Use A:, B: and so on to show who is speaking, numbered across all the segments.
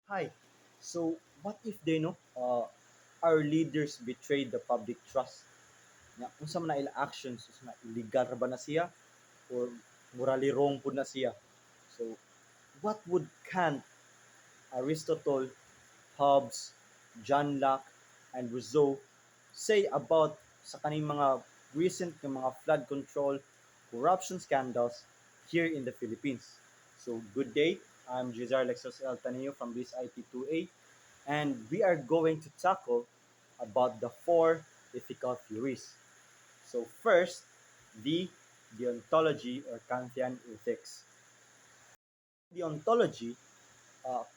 A: Hi. So, what if they know our leaders betrayed the public trust? Nga unsa man na ila actions is na illegal ra ba na siya or morally wrong pud na siya. So, what would Kant, Aristotle, Hobbes, John Locke, and Rousseau say about sa kaning mga recent nga mga flood control corruption scandals here in the Philippines? So, good day. I'm Jezar Lexos El Taneo from this IT2A, and we are going to tackle about the four ethical theories. So first, the deontology or Kantian ethics. Deontology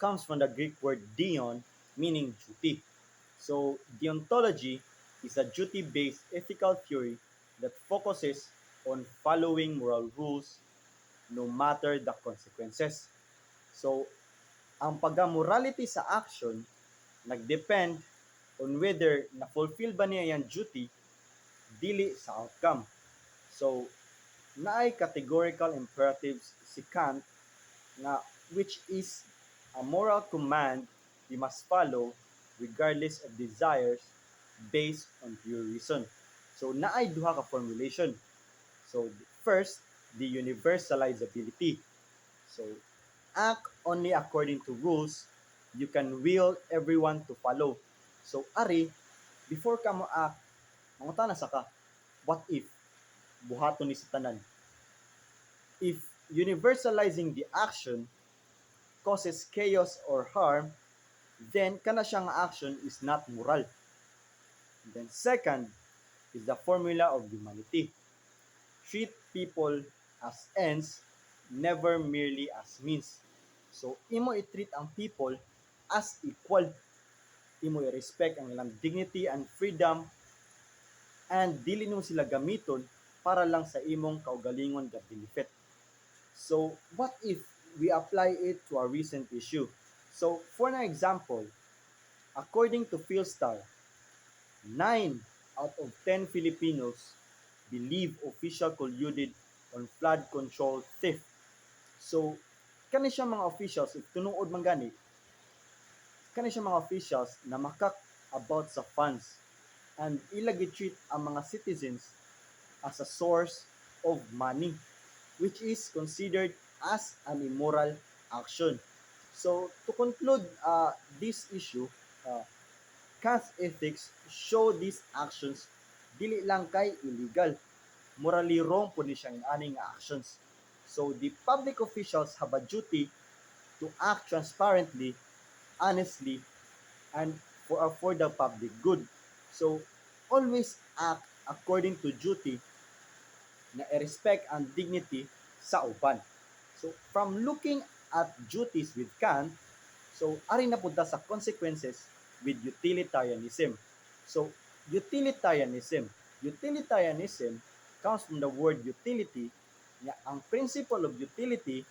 A: comes from the Greek word deon, meaning duty. So deontology is a duty-based ethical theory that focuses on following moral rules no matter the consequences. So ang pagka-morality sa action nagdepend on whether na-fulfill ba niya yung duty dili sa outcome. So, naay categorical imperatives si Kant nga which is a moral command we must follow regardless of desires based on pure reason. So, naay duha ka formulation. So, first, the universalizability. So, act only according to rules you can will everyone to follow. So, ari, before ka mo act, mangutana sa ka, what if? Buhaton ni sa tanan. If universalizing the action causes chaos or harm, then kana siyang action is not moral. Then second is the formula of humanity. Treat people as ends, never merely as means. So, imo i-treat ang people as equal. Imo i-respect ang ilang dignity and freedom and dili mo sila gamiton para lang sa imong kaugalingon nga benefit. So, what if we apply it to a recent issue? So, for an example, according to Philstar, 9 out of 10 Filipinos believe official colluded on flood control theft. So, kani siya mga officials, if tunuod man gani, kani siya mga officials na makak about sa funds and ila treat ang mga citizens as a source of money, which is considered as an immoral action. So, to conclude this issue, uh, Kant's ethics show these actions dili lang kay illegal, morally wrong po ni siyang aning actions. So, the public officials have a duty to act transparently, honestly, and for the public good. So, always act according to duty na i-respect ang dignity sa uban. So, from looking at duties with Kant, so, ari na punta sa consequences with utilitarianism. So, utilitarianism. Utilitarianism comes from the word utility. Nga, ang principle of utility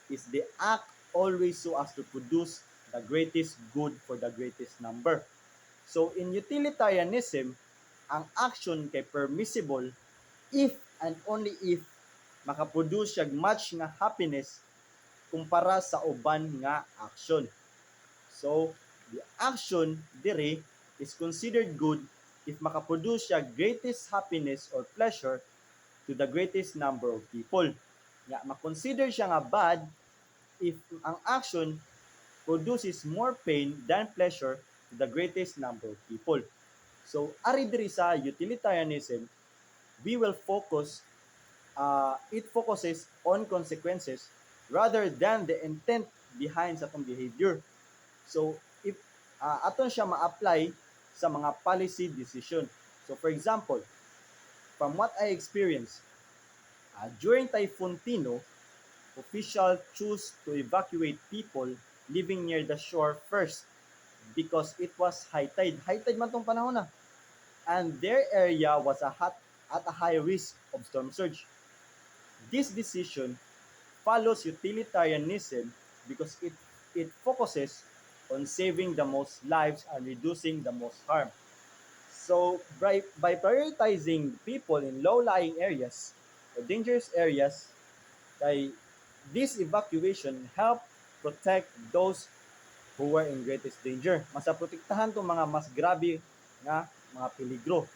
A: is the act always so as to produce the greatest good for the greatest number. So, in utilitarianism, ang action kay permissible if and only if makaproduce siya much nga happiness kumpara sa uban nga action. So, the action dire is considered good if makaproduce siya greatest happiness or pleasure to the greatest number of people. Nga, makonsider siya nga bad if ang action produces more pain than pleasure to the greatest number of people. So, ari diri sa utilitarianism, we will focus it focuses on consequences rather than the intent behind sa atong behavior. So, if aton siya ma-apply sa mga policy decision. So, for example, from what I experienced, during Typhoon Tino, officials choose to evacuate people living near the shore first because it was high tide. High tide man tong panahon na. And their area was at a high risk of storm surge. This decision follows utilitarianism because it focuses on saving the most lives and reducing the most harm. So by prioritizing people in low-lying areas or dangerous areas, this evacuation help protect those who were in greatest danger. Masaprotektahan itong mga mas grabe nga mga peligro.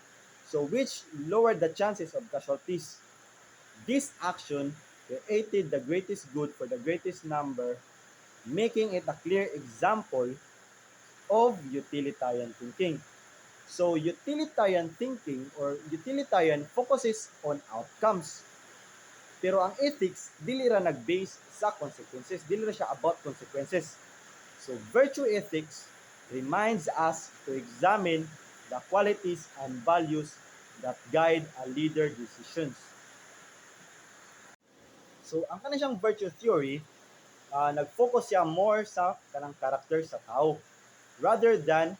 A: So which lowered the chances of casualties. This action created the greatest good for the greatest number, making it a clear example of utilitarian thinking. So utilitarian thinking or utilitarian focuses on outcomes. Pero ang ethics, dili ra nag-base sa consequences. Dili ra siya about consequences. So virtue ethics reminds us to examine the qualities and values that guide a leader decisions. So ang kanang siyang virtue theory, nag-focus siya more sa kanang character sa tao rather than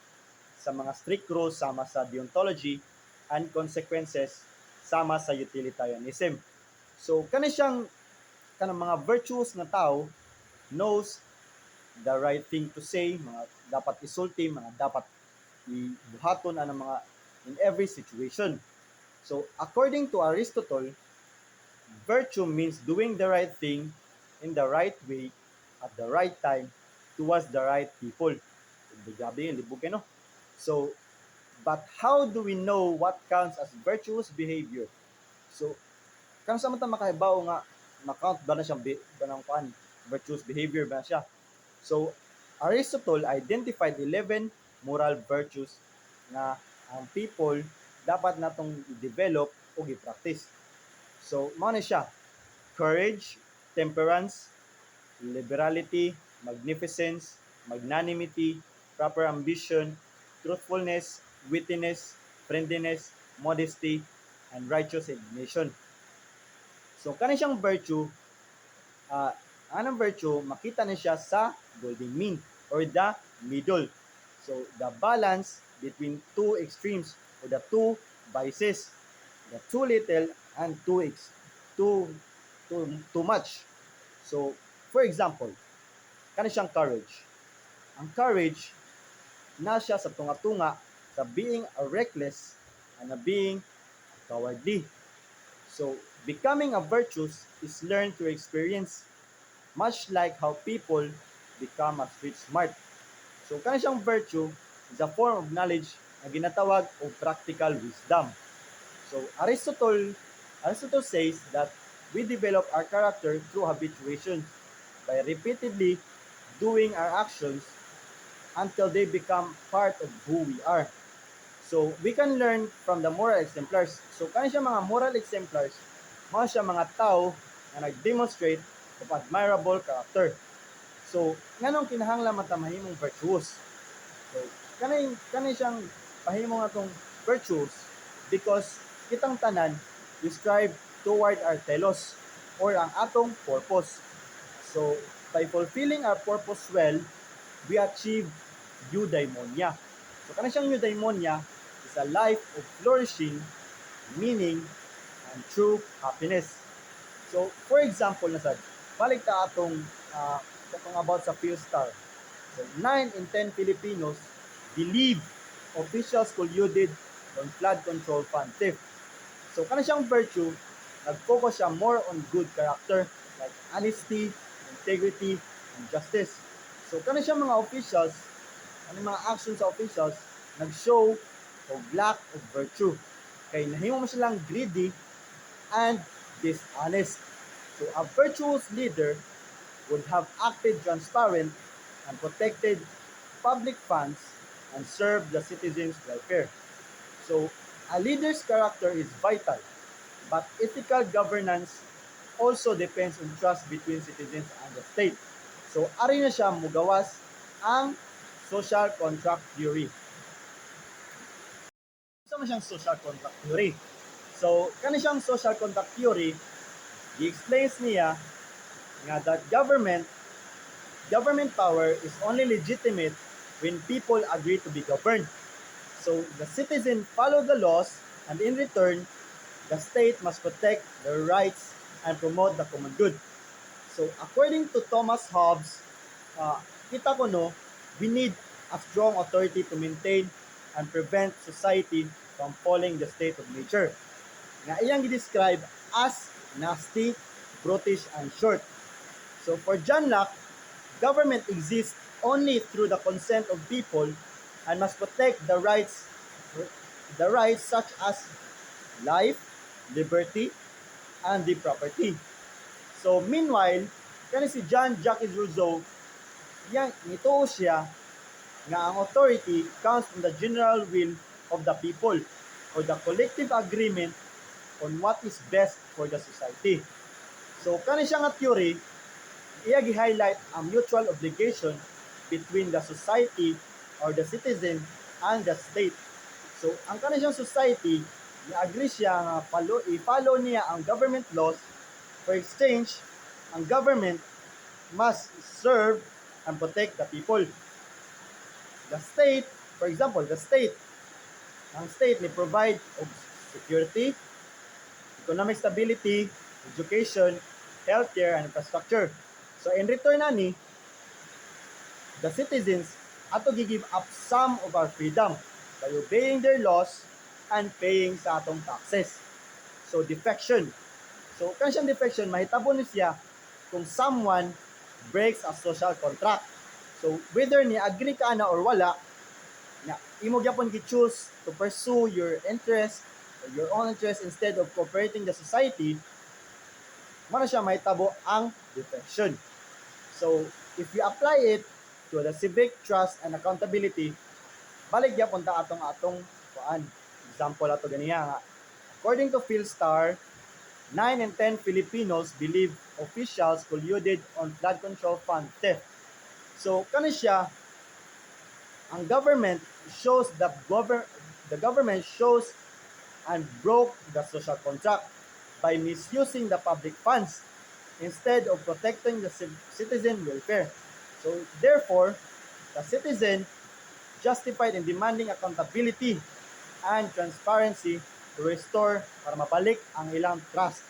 A: sa mga strict rules sama sa deontology and consequences sama sa utilitarianism. So kani siyang kanang mga virtues na tao knows the right thing to say, mga dapat isulti, mga dapat ibuhaton ang mga in every situation. So according to Aristotle, virtue means doing the right thing in the right way at the right time towards the right people. Grabe yun, libog no? So, but how do we know what counts as virtuous behavior? So, kung sa mata makahibaw nga, na-count ba na siyang virtuous behavior ba siya? So, Aristotle identified 11 moral virtues na ang people dapat natong i-develop o i-practice. So, mao na siya: courage, temperance, liberality, magnificence, magnanimity, proper ambition, truthfulness, wittiness, friendliness, modesty, and righteous indignation. So, kani siyang virtue, anong virtue, makita na siya sa golden mean or the middle. So, the balance between two extremes or the two vices, the too little and too much. So, for example, kani siyang courage. Ang courage na siya sa tunga-tunga sa being reckless and being cowardly. So, becoming a virtuous is learned through experience, much like how people become a street smart. So, kani siyang virtue is a form of knowledge na ginatawag o practical wisdom. So, Aristotle says that we develop our character through habituation by repeatedly doing our actions until they become part of who we are. So, we can learn from the moral exemplars. So, kani siya mga moral exemplars, mga siya mga tao na nag-demonstrate of admirable character. So, nganong kinahanglan mata mahimong virtuous? So, kani siyang pahimo nga tong virtuous because kitang tanan describe toward our telos or ang atong purpose. So, by fulfilling our purpose well, we achieve eudaimonia. So, kanang siyang eudaimonia is a life of flourishing, meaning, and true happiness. So, for example, nasad, balik ta atong about sa PhilStar. So, 9 in 10 Filipinos believe officials colluded on flood control fund theft. So, kanang siyang virtue, nag-focus siya more on good character like honesty, integrity, and justice. So, kanang siyang mga officials, mga actions sa officials, nag-show of lack of virtue. Kay nahimo mo silang greedy and dishonest. So, a virtuous leader would have acted transparent and protected public funds and served the citizens' welfare. So, a leader's character is vital, but ethical governance also depends on trust between citizens and the state. So, ari na siya mugawas ang social contract theory. Ano siyang social contract theory? So, kani siyang social contract theory, i-explains niya nga that government power is only legitimate when people agree to be governed. So, the citizen follow the laws and in return, the state must protect their rights and promote the common good. So, according to Thomas Hobbes, kita ko no, we need a strong authority to maintain and prevent society from following the state of nature. Nga iyang i-describe as nasty, brutish, and short. So, for John Locke, government exists only through the consent of people and must protect the rights such as life, liberty, and the property. So meanwhile, kani si John Jacques Rousseau, yang nituo siya nga ang authority comes from the general will of the people or the collective agreement on what is best for the society. So kani siya nga theory, iya gi-highlight ang mutual obligation between the society or the citizen and the state. So ang kani siyang society, ni-agree siya nga i-follow niya ang government laws. For exchange, ang government must serve and protect the people. The state, for example, ang state ni provide of security, economic stability, education, healthcare, and infrastructure. So in return ani, the citizens ato gi-give up some of our freedom by obeying their laws and paying sa atong taxes. So defection. So kung siyang defection, mahitabo ni siya kung someone breaks a social contract. So whether ni agree ka na or wala, na imo gyapon gi-choose to pursue your interest or your own interest instead of cooperating the society, mano siya mahitabo ang defection. So if you apply it to the civic trust and accountability, balik gyapon ta atong kuan. Example ato ganiya nga. According to Philstar, 9 in 10 Filipinos believe officials colluded on flood control fund theft. So kani siya, ang government shows the government shows and broke the social contract by misusing the public funds instead of protecting the citizen welfare. So therefore, the citizen justified in demanding accountability and transparency to restore para mabalik ang ilang trust.